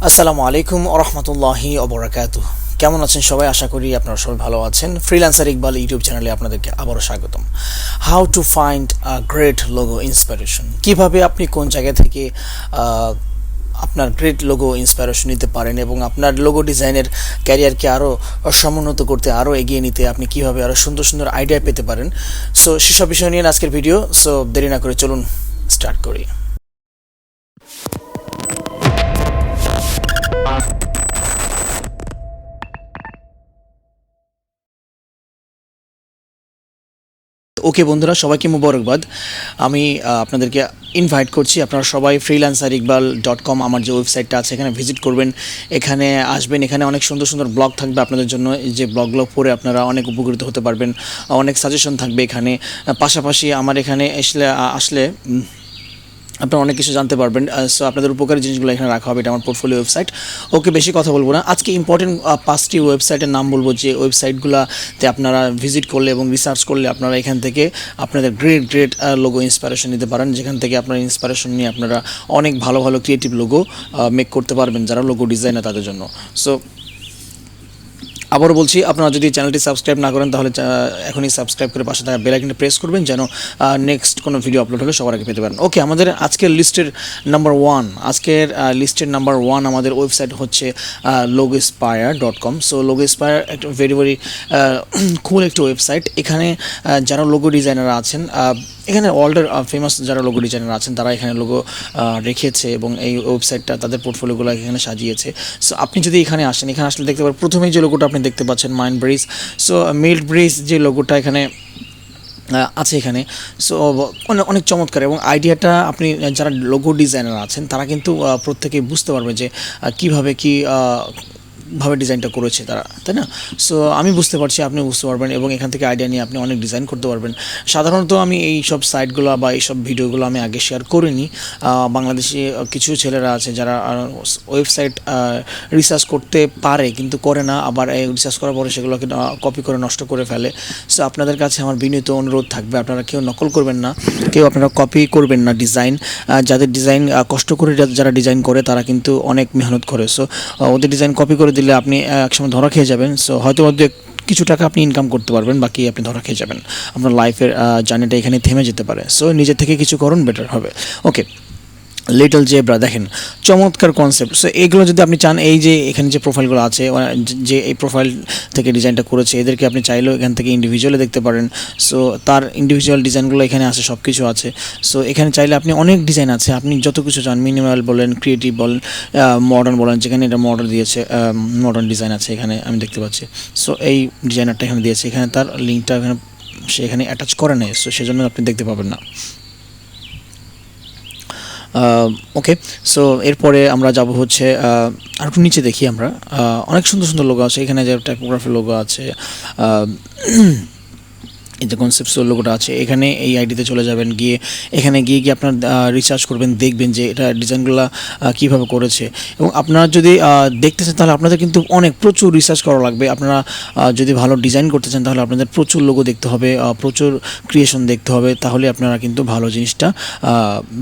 আসসালামু আলাইকুম ওয়া রাহমাতুল্লাহি ওয়া বারাকাতুহু। কেমন আছেন সবাই? আশা করি আপনারা সবাই ভালো আছেন। ফ্রিল্যান্সার ইকবাল ইউটিউব চ্যানেলে আপনাদেরকে আবারও স্বাগতম। How to find a great logo inspiration, কিভাবে আপনি কোন জায়গা থেকে আপনার গ্রেট লোগো ইন্সপিরেশন নিতে পারেন এবং আপনার লোগো ডিজাইনের ক্যারিয়ারকে আরও সমুন্নত করতে, আরও এগিয়ে নিতে আপনি কীভাবে আরও সুন্দর সুন্দর আইডিয়া পেতে পারেন। সো সেসব বিষয় নিয়ে আজকের ভিডিও। সো দেরি না করে চলুন স্টার্ট করি। ওকে বন্ধুরা, সবাইকে মুবারকবাদ। আমি আপনাদেরকে ইনভাইট করছি, আপনারা সবাই freelancerik.com আমার যে ওয়েবসাইটটা আছে এখানে ভিজিট করবেন, এখানে আসবেন। এখানে অনেক সুন্দর সুন্দর ব্লগ থাকবে আপনাদের জন্য, যে ব্লগগুলো পড়ে আপনারা অনেক উপকৃত হতে পারবেন। অনেক সাজেশন থাকবে এখানে। পাশাপাশি আমার এখানে আসলে আপনারা অনেক কিছু জানতে পারবেন। সো আপনাদের উপকারী জিনিসগুলো এখানে রাখা হবে। এটা আমার পোর্টফোলিও ওয়েবসাইট। ওকে, বেশি কথা বলবো না। আজকে ইম্পর্টেন্ট 5টি ওয়েবসাইটের নাম বলবো, যে ওয়েবসাইটগুলোতে আপনারা ভিজিট করলে এবং রিসার্চ করলে আপনারা এখান থেকে আপনাদের গ্রেট লোগো ইন্সপিরেশন নিতে পারেন, যেখান থেকে আপনার ইন্সপিরেশন নিয়ে আপনারা অনেক ভালো ভালো ক্রিয়েটিভ লোগো মেক করতে পারবেন যারা লোগো ডিজাইনার তাদের জন্য। সো আবারও বলছি, আপনারা যদি চ্যানেলটি সাবস্ক্রাইব না করেন তাহলে এখনই সাবস্ক্রাইব করে পাশে থাকা বেল আইকনটি প্রেস করবেন, যেন নেক্সট কোনো ভিডিও আপলোড হলে সবার আগে পেতে পারেন। ওকে, আমাদের আজকের লিস্টের নাম্বার 1 আমাদের ওয়েবসাইট হচ্ছে logospire.com। সো logospire একটা ভেরি কুল একটা ওয়েবসাইট। এখানে যারা লোগো ডিজাইনার আছেন, এখানে ওয়ার্ল্ডের ফেমাস যারা লোগো ডিজাইনার আছেন তারা এখানে লোগো রেখেছে এবং এই ওয়েবসাইটটা তাদের পোর্টফোলিওগুলো এখানে সাজিয়েছে। সো আপনি যদি এখানে আসেন, এখানে আসলে দেখতে পারেন প্রথমেই যে লোগোটা আপনি দেখতে পাচ্ছেন mind bridge. So mild bridge যে লোগোটা এখানে আছে এখানে, সো অনেক চমৎকার। এবং আইডিয়াটা আপনি যারা লোগো ডিজাইনার আছেন তারা কিন্তু প্রত্যেকেই বুঝতে পারবে যে কীভাবে ভাবে ডিজাইনটা করেছে তারা, তাই না? সো আমি বুঝতে পারছি, আপনি বুঝতে পারবেন এবং এখান থেকে আইডিয়া নিয়ে আপনি অনেক ডিজাইন করতে পারবেন। সাধারণত আমি এই সব সাইটগুলো বা এইসব ভিডিওগুলো আমি আগে শেয়ার করিনি। বাংলাদেশি কিছু ছেলেরা আছে যারা ওয়েবসাইট রিসার্চ করতে পারে কিন্তু করে না, আবার এই রিসার্চ করার পরে সেগুলোকে কপি করে নষ্ট করে ফেলে। সো আপনাদের কাছে আমার বিনীত অনুরোধ থাকবে, আপনারা কেউ নকল করবেন না, কেউ আপনারা কপি করবেন না ডিজাইন। যাদের ডিজাইন কষ্ট করে যারা ডিজাইন করে তারা কিন্তু অনেক মেহনত করে। সো ওদের ডিজাইন কপি করে দিলে আপনি একসময় ধরা খেয়ে যাবেন। সো হয়তো কিছু টাকা আপনি ইনকাম করতে পারবেন, বাকি আপনি ধরা খেয়ে যাবেন, আপনার লাইফের জার্নিটা এখানে থেমে যেতে পারে। সো নিজে থেকে কিছু করুন, বেটার হবে। ওকে, লিটল জেব্রা দেখেন, চমৎকার কনসেপ্ট। সো এইগুলো যদি আপনি চান, এই যে এখানে যে প্রোফাইলগুলো আছে, যে এই প্রোফাইল থেকে ডিজাইনটা করেছে, এদেরকে আপনি চাইলেও এখান থেকে ইন্ডিভিজুয়ালি দেখতে পারেন। সো তার ইন্ডিভিজুয়াল ডিজাইনগুলো এখানে আছে, সব কিছু আছে। সো এখানে চাইলে আপনি অনেক ডিজাইন আছে, আপনি যত কিছু চান, মিনিমাল বলেন, ক্রিয়েটিভ বলেন, মডার্ন বলেন, যেখানে এটা মডার্ন দিয়েছে, মডার্ন ডিজাইন আছে এখানে আমি দেখতে পাচ্ছি। সো এই ডিজাইনারটা এখানে দিয়েছে, এখানে তার লিঙ্কটা সে এখানে অ্যাটাচ করে নেয়, সো সেজন্য আপনি দেখতে পাবেন না। ওকে, সো এরপরে আমরা যাব হচ্ছে আর একটু নিচে দেখি আমরা, অনেক সুন্দর সুন্দর লোগো আছে এখানে, যে টাইপোগ্রাফি লোগো আছে, এই যে কনসেপ্টসুয়াল লোগোটা আছে এখানে। এই আইডিতে চলে যাবেন, এখানে গিয়ে আপনার রিসার্চ করবেন, দেখবেন যে এটা ডিজাইনগুলো কীভাবে করেছে। এবং আপনারা যদি দেখতে চান তাহলে আপনাদের কিন্তু প্রচুর রিসার্চ করা লাগবে। আপনারা যদি ভালো ডিজাইন করতে চান তাহলে আপনাদের প্রচুর লোগো দেখতে হবে, প্রচুর ক্রিয়েশন দেখতে হবে, তাহলে আপনারা কিন্তু ভালো জিনিসটা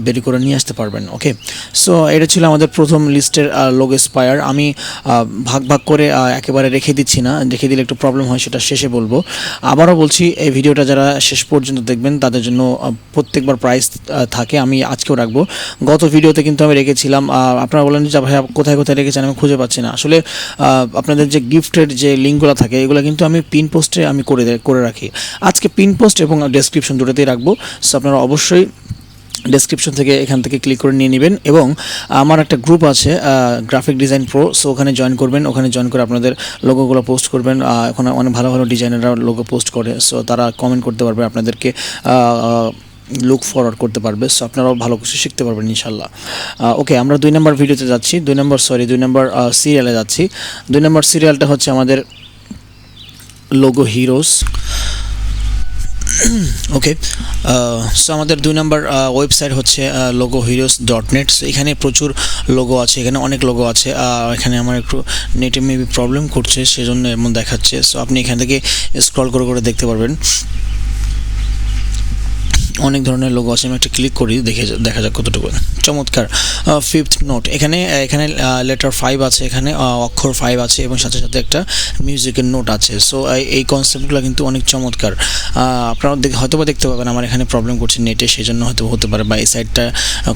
বের করে নিয়ে আসতে পারবেন। ওকে, সো এটা ছিল আমাদের প্রথম লিস্টের লোগোস্পায়ার। আমি ভাগ করে একেবারে রেখে দিচ্ছি না, রেখে দিলে একটু প্রবলেম হয়, সেটা শেষে বলবো। আবারও বলছি, এই ভিডিওটা যারা শেষ পর্যন্ত দেখবেন তাদের জন্য প্রত্যেকবার প্রাইস থাকে, আমি আজকেও রাখবো। গত ভিডিওতে কিন্তু আমি রেখেছিলাম, আপনারা বলেন যে ভাইয়া কোথায় রেখেছেন, আমি খুঁজে পাচ্ছি না। আসলে আপনাদের যে গিফটের যে লিঙ্কগুলো থাকে এগুলো কিন্তু আমি পিন পোস্টে আমি করে রাখি। আজকে পিন পোস্ট এবং ডেসক্রিপশন দুটোতেই রাখবো। সো আপনারা অবশ্যই ডেসক্রিপশন থেকে এখান থেকে ক্লিক করে নিয়ে নেবেন। এবং আমার একটা গ্রুপ আছে, গ্রাফিক ডিজাইন প্রো। সো ওখানে জয়েন করবেন, ওখানে জয়েন করে আপনাদের লোগোগুলো পোস্ট করবেন। ওখানে অনেক ভালো ভালো ডিজাইনাররা লোগো পোস্ট করে, সো তারা কমেন্ট করতে পারবে, আপনাদেরকে লুক ফরওয়ার্ড করতে পারবে। সো আপনারাও ভালো কিছু শিখতে পারবেন ইনশাল্লাহ। ওকে, আমরা 2 নম্বর ভিডিওতে যাচ্ছি, 2 নম্বর সিরিয়ালে যাচ্ছি। 2 নম্বর সিরিয়ালটা হচ্ছে আমাদের লোগো হিরোস। ওকে, সো আমাদের 2 নম্বর ওয়েবসাইট হচ্ছে logoheroes.net। সো এখানে প্রচুর লোগো আছে, এখানে অনেক লোগো আছে। এখানে আমার একটু নেটে মেবি প্রবলেম করছে, সেজন্য এমন দেখাচ্ছে। সো আপনি এখান থেকে স্ক্রল করে দেখতে পারবেন। অনেক ধরনের লোগো আছে, আমি একটা ক্লিক করি, দেখা যাক কতটুকু চমৎকার। ফিফথ নোট, এখানে লেটার 5 আছে, এখানে অক্ষর 5 আছে এবং সাথে সাথে একটা মিউজিকের নোট আছে। সো এই কনসেপ্টগুলো কিন্তু অনেক চমৎকার। আপনারা হয়তো বা দেখতে পাবেন আমার এখানে প্রবলেম করছে নেটে, সেই জন্য হয়তো হতে পারে, বা এই সাইডটা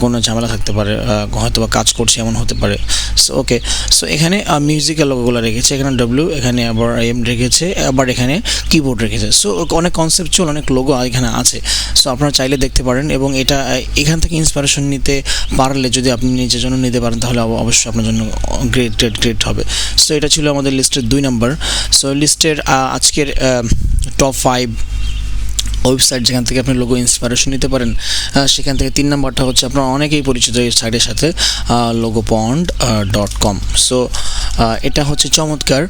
কোনো ঝামেলা থাকতে পারে, হয়তো বা কাজ করছে এমন হতে পারে। সো ওকে, সো এখানে মিউজিক্যাল লোগোগুলো রেখেছে, এখানে ডব্লিউ, এখানে আবার এম রেখেছে, আবার এখানে কিবোর্ড রেখেছে। সো অনেক কনসেপচুয়াল অনেক লোগো এখানে আছে। সো আপনারা চাইলে দেখতে পারেন, এবং এটা এখান থেকে ইন্সপিরেশন নিতে পারলে, যদি আপনি নিজের জন্য নিতে পারেন, তাহলে অবশ্যই আপনার জন্য গ্রেট হবে। সো এটা ছিল আমাদের লিস্টের 2 নাম্বার। সো লিস্টের আজকের টপ 5 ওয়েবসাইট যেখান থেকে আপনি লোগো ইন্সপিরেশন নিতে পারেন, সেখান থেকে 3 নাম্বারটা হচ্ছে আপনার অনেকেই পরিচিত এই সাইটের সাথে, logopond.com। সো এটা হচ্ছে চমৎকার।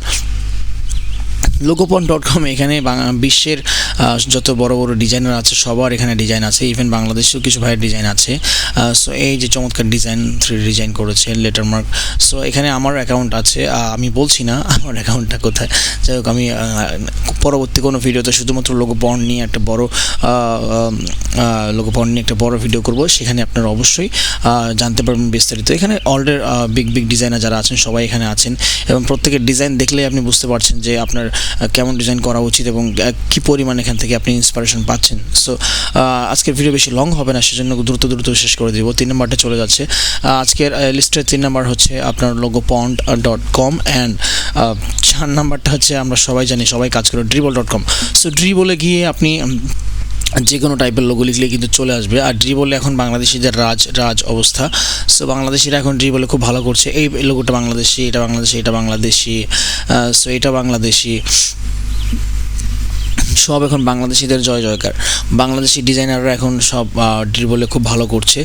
logopond.com, এখানে বিশ্বের যত বড় বড় ডিজাইনার আছে সবার এখানে ডিজাইন আছে, ইভেন বাংলাদেশেও কিছু ভাইয়ের ডিজাইন আছে। সো এই যে চমৎকার ডিজাইন, 3D ডিজাইন করেছে, লেটার মার্ক। সো এখানে আমার অ্যাকাউন্ট আছে, আমি বলছি না আমার অ্যাকাউন্টটা কোথায়, যাই হোক আমি পরবর্তী কোনো ভিডিওতে শুধুমাত্র লোগোপন্ড নিয়ে একটা বড় ভিডিও করব, সেখানে আপনারা অবশ্যই জানতে পারবেন বিস্তারিত। এখানে অলরেডি বিগ ডিজাইনার যারা আছেন সবাই এখানে আছেন, এবং প্রত্যেকের ডিজাইন দেখলেই আপনি বুঝতে পারছেন যে আপনার কেমন ডিজাইন করা উচিত এবং কী পরিমাণ এখান থেকে আপনি ইন্সপিরেশন পাচ্ছেন। সো আজকের ভিডিও বেশি লং হবে না, সেজন্য দ্রুত শেষ করে দিব। 3 নাম্বারটা চলে যাচ্ছে। আজকের লিস্টের 3 নাম্বার হচ্ছে আপনার logopond.com, অ্যান্ড 4 নাম্বারটা হচ্ছে আমরা সবাই জানি, সবাই কাজ করে, dribble.com। সো ড্রিবলে গিয়ে আপনি যে কোনো টাইপের লোগো লিখলে কিন্তু চলে আসবে। আর ড্রিবলে এখন বাংলাদেশিদের রাজ অবস্থা। সো বাংলাদেশিরা এখন ড্রিবলে খুব ভালো করছে। এই লোগোটা বাংলাদেশি, এটা বাংলাদেশি, এটা বাংলাদেশি, সো এটা বাংলাদেশি, সব এখন বাংলাদেশিদের জয়কার। বাংলাদেশি ডিজাইনাররা এখন সব ড্রিবলে খুব ভালো করছে।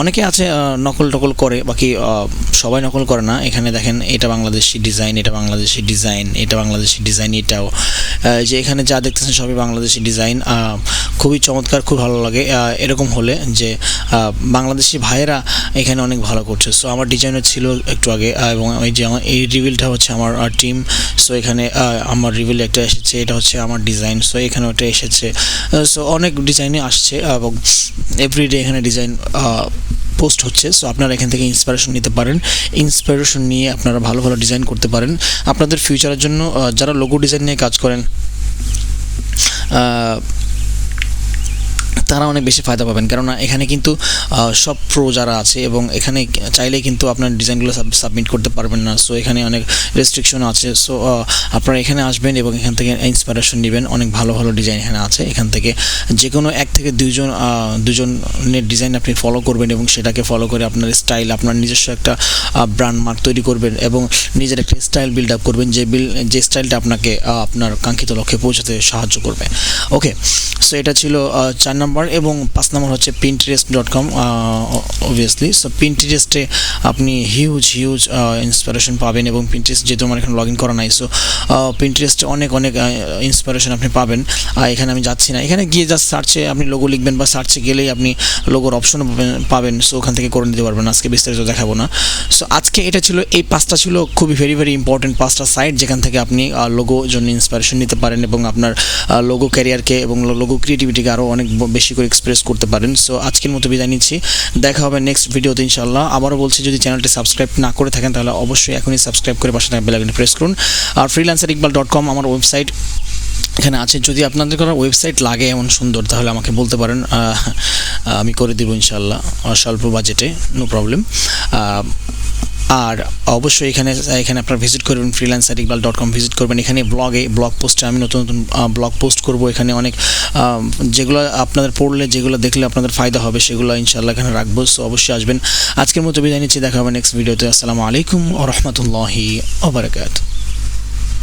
অনেকে আছে নকল করে, বাকি সবাই নকল করে না। এখানে দেখেন, এটা বাংলাদেশি ডিজাইন, এটা বাংলাদেশি ডিজাইন, এটা বাংলাদেশি ডিজাইন, এটাও যে এখানে যা দেখতেছেন সবই বাংলাদেশি ডিজাইন। খুবই চমৎকার, খুব ভালো লাগে এরকম হলে, যে বাংলাদেশি ভাইয়েরা এখানে অনেক ভালো করছে। সো আমার ডিজাইনার ছিল একটু আগে, এবং ওই যে আমার এই রিভিলটা হচ্ছে আমার টিম। সো এখানে আমার রিভিল একটা এসেছে, এটা হচ্ছে আমার ডিজাইন। সো এখানে ওটা এসেছে। সো অনেক ডিজাইনে আসছে, এবং এভরিডে এখানে ডিজাইন পোস্ট হচ্ছে। সো আপনারা এখান থেকে ইন্সপিরেশন নিতে পারেন, ইন্সপিরেশন নিয়ে আপনারা ভালো ডিজাইন করতে পারেন আপনাদের ফিউচারের জন্য। যারা লোগো ডিজাইন নিয়ে কাজ করেন তারা অনেক বেশি ফায়দা পাবেন, কেননা এখানে কিন্তু সব প্রো যারা আছে, এবং এখানে চাইলেই কিন্তু আপনার ডিজাইনগুলো সাবমিট করতে পারবেন না। সো এখানে অনেক রেস্ট্রিকশন আছে। সো আপনারা এখানে আসবেন এবং এখান থেকে ইন্সপিরেশন নেবেন। অনেক ভালো ডিজাইন এখানে আছে। এখান থেকে যে কোনো 1 থেকে 2জনের ডিজাইন আপনি ফলো করবেন, এবং সেটাকে ফলো করে আপনার স্টাইল, আপনার নিজস্ব একটা ব্র্যান্ড মার্ক তৈরি করবেন, এবং নিজের একটা স্টাইল বিল্ড আপ করবেন, যে স্টাইলটা আপনাকে আপনার কাঙ্ক্ষিত লক্ষ্যে পৌঁছাতে সাহায্য করবে। ওকে, সো এটা ছিল 4 নাম্বার। এবং 5 নাম্বার হচ্ছে pinterest.com, অবভিয়াসলি। সো পিন্টারেস্টে আপনি হিউজ ইন্সপিরেশন পাবেন, এবং পিন্টারেস্ট যেহেতু আমার এখানে লগ ইন করা নাই, সো পিন্টারেস্টে অনেক ইন্সপিরেশন আপনি পাবেন। এখানে আমি যাচ্ছি না, এখানে গিয়ে জাস্ট সার্চে আপনি লোগো লিখবেন, বা সার্চে গেলেই আপনি লোগোর অপশনও পাবেন। সো ওখান থেকে করে নিতে পারবেন। আজকে বিস্তারিত দেখাবো না। সো আজকে এটা ছিল, এই 5টা ছিল খুবই ভেরি ইম্পর্টেন্ট 5টা সাইট, যেখান থেকে আপনি লোগো জন্য ইন্সপিরেশন নিতে পারেন, এবং আপনার লোগো ক্যারিয়ারকে এবং লোগো ক্রিয়েটিভিটিকে আরও অনেক বেশি করে এক্সপ্রেস করতে পারেন। সো আজকের মতো বিদায় নিচ্ছি, দেখা হবে নেক্সট ভিডিওতে ইনশাআল্লাহ। আবারও বলছি, যদি চ্যানেলটি সাবস্ক্রাইব না করে থাকেন তাহলে অবশ্যই এখনই সাবস্ক্রাইব করে পাশে থাকা বেল আইকনটি প্রেস করুন। আর freelancer.iqbal.com আমার ওয়েবসাইট এখানে আছে। যদি আপনাদের কোনো ওয়েবসাইট লাগে এমন সুন্দর, তাহলে আমাকে বলতে পারেন, আমি করে দেবো ইনশাআল্লাহ, স্বল্প বাজেটে, নো প্রবলেম। আর অবশ্যই এখানে আপনারা ভিজিট করবেন, freelancer.iqbal.com ভিজিট করবেন। এখানে ব্লগ পোস্টে আমি নতুন ব্লগ পোস্ট করব। এখানে অনেক যেগুলো আপনাদের পড়লে, যেগুলো দেখলে আপনাদের ফায়দা হবে, সেগুলো ইনশাআল্লাহ এখানে রাখবো। সো অবশ্যই আসবেন। আজকের মতো বিদায় নিচ্ছি, দেখা হবে নেক্সট ভিডিওতে। আসসালামু আলাইকুম ওয়া রাহমাতুল্লাহি ওয়া বারাকাতুহু।